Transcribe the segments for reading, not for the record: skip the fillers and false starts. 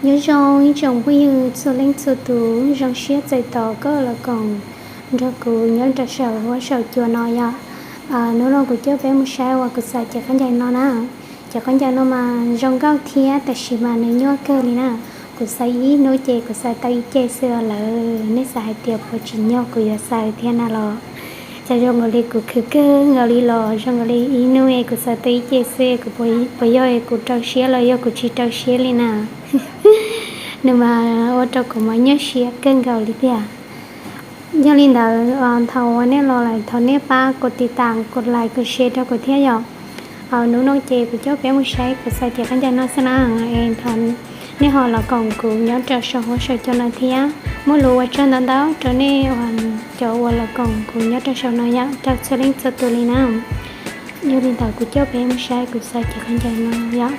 nhớ rồi chồng bây giờ số lên số tủ rong xếp dây tỏ có là còn rồi cụ nhớ ra sợ quá sợ chùa nói ya nếu nó cụ chưa bé một sai hoặc cụ sai chắc khán giả nó nè chắc khán giả nó mà rong cao thia tại vì mà nếu nhớ cơ đi nè cụ sai ý nói chè cụ sai tay chè xưa là nếu sai tiệp của chị nhau cụ giờ sai thiên nào lo cho rong người cụ khử cơ người lo rong người ý nuôi cụ sai tay chè xưa cụ bây giờ cụ trao xía là giờ cụ chỉ trao xía đi nè nhưng mà ở trong cũng mới nhớ xía kênh gạo đi à cho nên là thầu này lo lại thầu này ba cột tì tàng cột lại cột share cho cột theo dõi nấu nấu chè của cháu bé một say của sai chè khán giả nó sẽ nói em thầu nếu họ là còn cụ nhớ cho sau hỗ trợ cho nó theo mỗi lúa trên đó đó cho nên cháu là còn cụ nhớ cho sau nó nhá cho sẽ lên cho tôi lên nào như liên tàu của cháu bé một say của sai chè khán giả nó nhá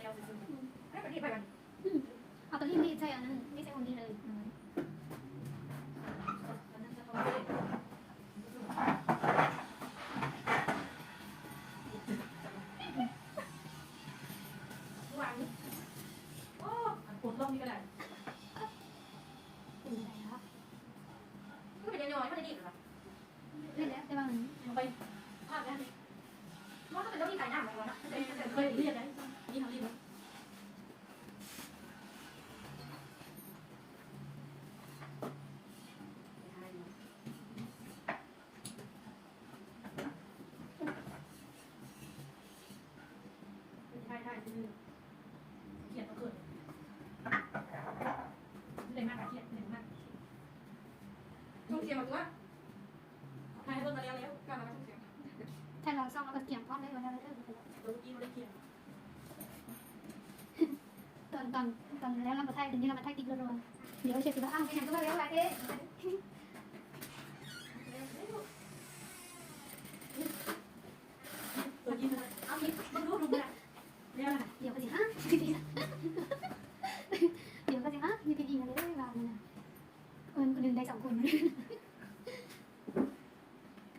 วซื้อๆให้มันรีบไปกัน เอาตัวรีบใช่อันนั้นไม่ใช่คนนี้เลยวางโอ้ปวดลงนี่ก็ได้ เป็นไรครับ ก็เป็นย่อยๆไม่ได้ดีหรอ เล่นแล้วได้บ้าง ลงไปภาพแล้วนี่ว่าก็เป็นเรื่องที่ขายหน้าเหมือนกันนะเคยเรียกได้นี่ทำรีบมั้ยใช่คือเขียนก็เกิดเลยมากเขียนเลยมากต้องเขียนมาตัวใครเพิ่งมาแล้วการมาต้องเขียน ถ้าเราซ่อมเราก็เกี่ยงพร้อมได้วันนั้นเลย เมื่อกี้เราได้เขียน ตอนแล้วเรามาไทยตอนนี้เรามาไทยติ๊กรัวๆเดี๋ยวเชื่อสิว่าอ้าวไปไหนก็มาแล้วไปเอ๊ะ ตัวยิ้มเลยเอายิ้มมันรู้รู้เลยเรียกอะไร เดี๋ยวก็สิฮะเดี๋ยวก็สิฮะมีเป็นอีกอะไรได้บ้างนะคนหนึ่งได้2 คน เ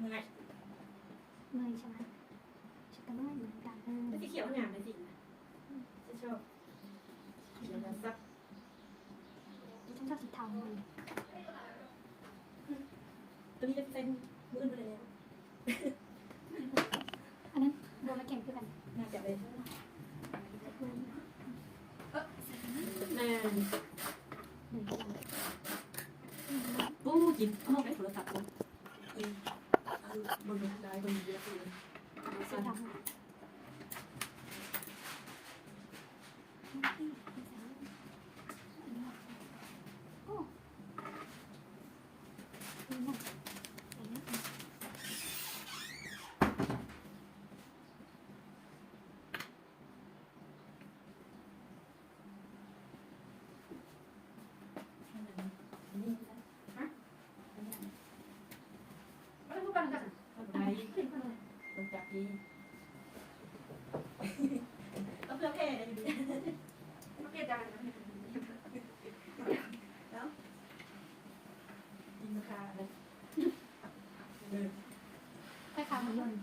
มื่อย เมื่อยใช่ไหมฉันก็เมื่อยเหมือนกัน แต่ที่เขียวงามเลยจริงนะฉันชอบเขียวแล้วซับ ฉันชอบสีเทาเลย ตัวนี้จะเป็นมือไปแล้ว อันนั้นโดนมาเก่งคือกัน น่าจะเป็นปูกินเอาไปโทรศัพท์บนได้บนเยอะเลย สีดำโอ้ไม่พูดกันกันได้ต้องจับดีต้องเลือกแค่ได้ดีต้องเปลี่ยนใจแล้วยิงราคาเลย คล้ายๆเหมือนยนต์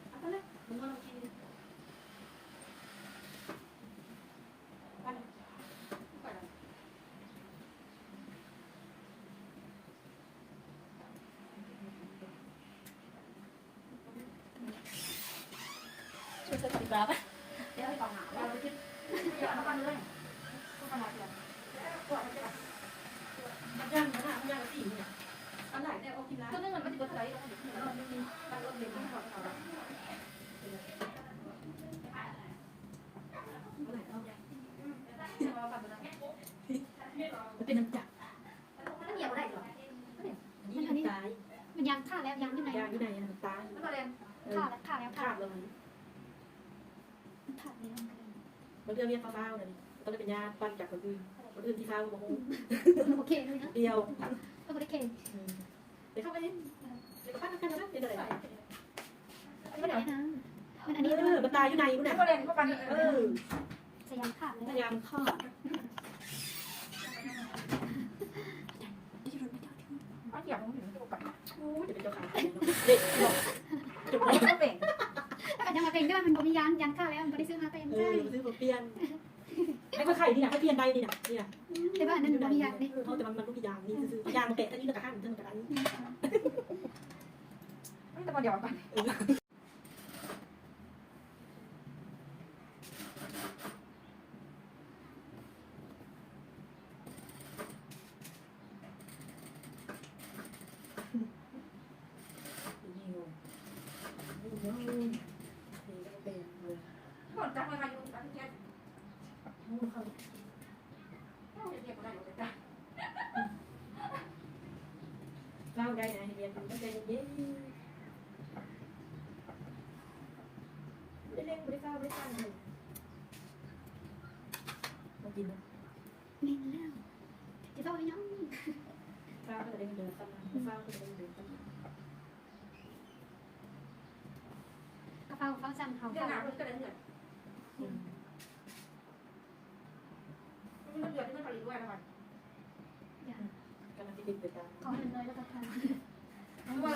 เอาเลยผมว่าเรากินไปไปเลยช่วยเสริมกราฟเดี๋ยวให้ฟังหนาเราไปคิดเดี๋ยวเอามาเลยก็ขนาดเดียวก็มันจะมันย่างมันย่างสีเนี่ยอันไหนเนี่ยโอเคแล้วก็เรื่องมันจะเกิดอะไรเราไม่มีการลดเด็กที่เขาเอาละมันเป็นน้ำจักมันเหนียวได้หรอนี่ตาย มันยางฆ่าแล้วยางอยู่ไหน ยางอยู่ไหนมันตาย แล้วก็แรงฆ่าแล้ว ขาดเลย ฆ่าแล้ว มันเรื่องเรียนฟ้าๆเลยต้องได้เป็นญาติปั้นจากคนอื่นที่ฟ้าบอก โอเคเลยนะ เดียว ก็ไม่ได้เก่ง เดี๋ยวเข้าไปเดี๋ยวปั้นกันนะเป็นอะไร ไม่ได้นะมันอันนี้ มันตายอยู่ไหนกูเนี่ยสยามขาดเลย พยายามข้อป้าเกี่ยวกับมันถึงจะปัดโอ้จะเป็นเจ้าขาเด็กบอกจุดไหนก็เป็น ถ้าเกิดจะมาเป็นก็มันมียางฆ่าแล้วมันไม่ได้ซื้อมาเป็นใช่ ซื้อมาเปลี่ยนไอ้ก็ไข่นี่นะให้เปลี่ยนได้นี่นะนี่นะ แต่ว่าอันนั้นมันมียางนี่ เขาแต่มันลูกยางนี่ซื้อยางมันเตะอันนี้แล้วก็ข้างมันก็ได้แต่พอเดี๋ยวไปก่อนจับมาอยู่ตอนนี้เล่าได้นะเรียนมันก็ใจเย็นไม่ได้เล่นไม่ได้เฝ้าไม่ได้ตั้งเลยมากินนะ เล่นแล้วจะต้องไปน้อง เฝ้าก็จะได้เดินตั้งนะเฝ้าก็จะได้เดินตั้ง กระเป๋าเขาสั่งเขา เรื่องหนาเรื่องก็ได้เงิน เดือดที่มันผลิตด้วยนะมัน กำลังติดไปตาม ขอให้เลยแล้วก็ทาน เพราะว่า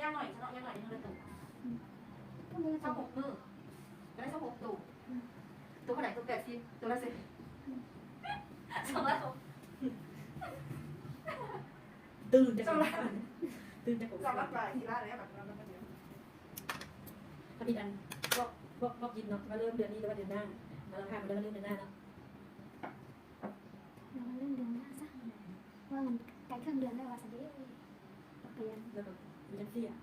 ย่างหน่อยฉันเอาย่างหน่อยนึงเลยตู่ ก็มือ เท่า6 มื้อก็ได้เท่า6 ตู่ตัวเท่าไหร่ตัว80ตัวละ10 2 ละ ตื่นจะตื่นจะ 2 ละปลายทีละแล้วแบบเราก็เดี๋ยว ถ้ามีอันพวกกินเนาะมาเริ่มเดือนนี้หรือว่าเดือนหน้ามาเราพามาเริ่มเดือนหน้าเนาะ เราเล่นเดือนหน้าซะว่ามันใกล้ครึ่งเดือนแล้วว่าสันเดีเปลี่ยน แล้วก็มีจังซี่อ่ะ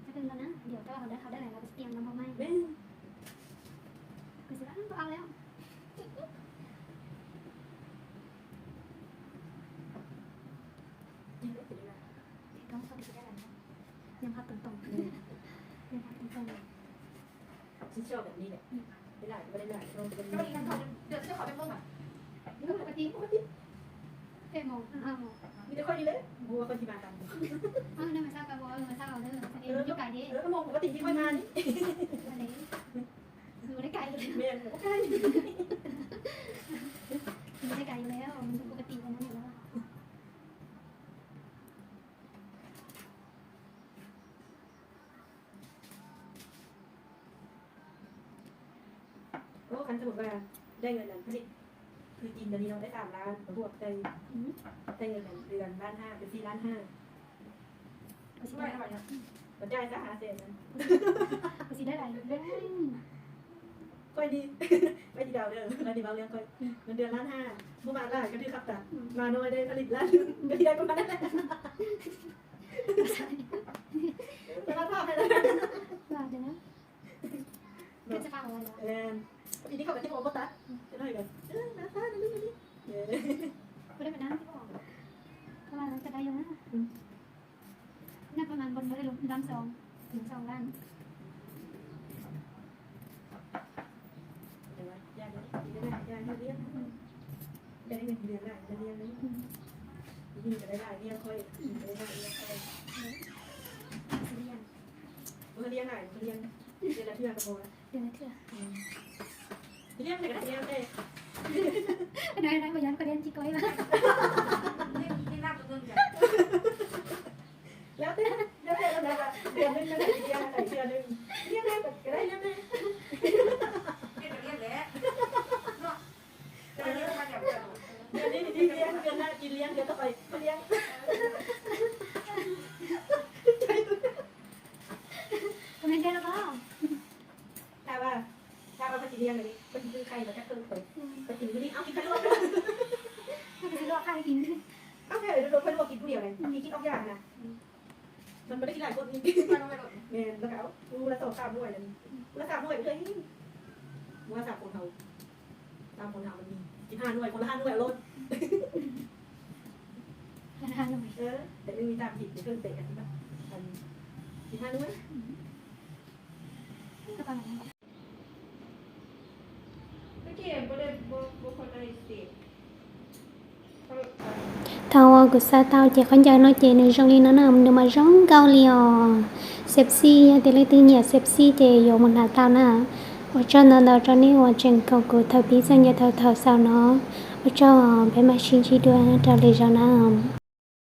จะเป็นแล้วนะเดี๋ยวถ้าเขาได้ไหนเราไปเตรียมน้ำมันไหม แม่ คือสิว่าเอาแล้ว ยิ่งได้เป็นยังไง ต้องเข้าไปได้แล้วยังพักตรงๆยังพักตรง ฉันชอบแบบนี้แหละไม่ได้ไม่ได้เราเป็น ก็มีกันเขาเดือดที่เขาเป็นพวกแบบ ๆนี่ปกติโมง5 โมง มีแต่คนดีเลยบัวคนที่มากัน ได้มาทราบกันว่ามาทราบเอาเด้อสันเองอยู่ไกลดิ ก็มองปกติที่ค่อยมานี่ อันนี้อยู่ได้ไกลเลย แม่ก็ใช่ อยู่ได้ไกลอยู่แล้วมันปกติกันนั่นอยู่แล้ว โอ้คันสมมติว่าได้เงินนั้นผลิตคือกินตอนนี้เราได้3 ล้านบวกได้เงินเดือน1.5 ล้านเป็น4.5 ล้าน ก็สิ ไม่ ได้ ทำไมเนี่ย มันจ่ายซะ500,000นั้น ก็สิได้หลายเด้ง ค่อยดีไม่ดีดาวเด้อแล้วดีดาวเรื่องค่อยเงินเดือน1.5 ล้านผู้มาล่าก็ถือขับตัดมาน้อยได้ผลิตล้านก็ได้ประมาณนั้นแหละจะรับภาพให้เลย ว่าเดี๋ยวนะก็จะฟังอะไรล่ะ ปีนี้เขาไปที่โอโบตัสจะได้กันน้าฟ้านั่นนี่นี่ ก็ได้แบบนั้นที่บอกประมาณนั้นจะได้อยู่นะน่าประมาณบนไม่ได้ลงล้าน2 ถึง 2 ล้าน เดี๋ยวยายได้เลี้ยงได้เงินเดือนได้จะเลี้ยงนี้นี่จะได้เลี้ยงค่อยจะได้เลี้ยงค่อย สิเรียน มันเลี้ยงไหนมันเลี้ยงเดือนละเทื่อกระโปรง เดือนละเทื่อ เลี้ยงไหนก็ได้เลี้ยงได้ ได้บ่ย้อนประเด็นจิก้อยละ นี่นั่งตัวนึงจ้ะ แล้วเดือนนึงก็ได้เลี้ยงใส่เชือกนึงเลี้ยงได้ก็ได้เลี้ยงได้ เรียกเรียกแล้วเนาะแต่เรียกมาอย่างเดียว เดือนนี้เลี้ยงเดือนหน้ากินเลี้ยงเดือนต่อไปก็เลี้ยง ทำไมได้แล้วก็ ถ้าว่าไปกินเลี้ยงเลยไปกินไข่มาแค่เพิ่มไปกินที่นี่เอากินไข่ลวก ถ้าไปซื้อลวกข้าวกิน เอาแค่โดนไข่ลวกกินผู้เดียวเลยมีกินออกอย่างนะมันไม่ได้กินหลายคนนี่ มันไม่หลุด แม่แล้วก็เอาดูละ2-3 หน่วยเลยละ3 หน่วยเลยว่า3 คนเขา3 คนเขามันมี15 หน่วยคนละ5 หน่วยลด ราคาหน่อย แต่ไม่มีตามผิดในเครื่องเตะกันใช่ปะ15 หน่วย ก็ประมาณนั้น ไม่เกี่ยวไม่ได้บุคคลอะไรสิ tao cứ sa tao chỉ con chơi nói chuyện này trong đi nó nằm nhưng mà giống cao liò sepsi thì lấy tiếng nhật sepsi thì dùng một hạt tao nè ở cho nó là cho nên ở trên cầu của thợ bí sang nhà thợ sao nó ở cho bé mà xin chỉ đưa trả lời cho nó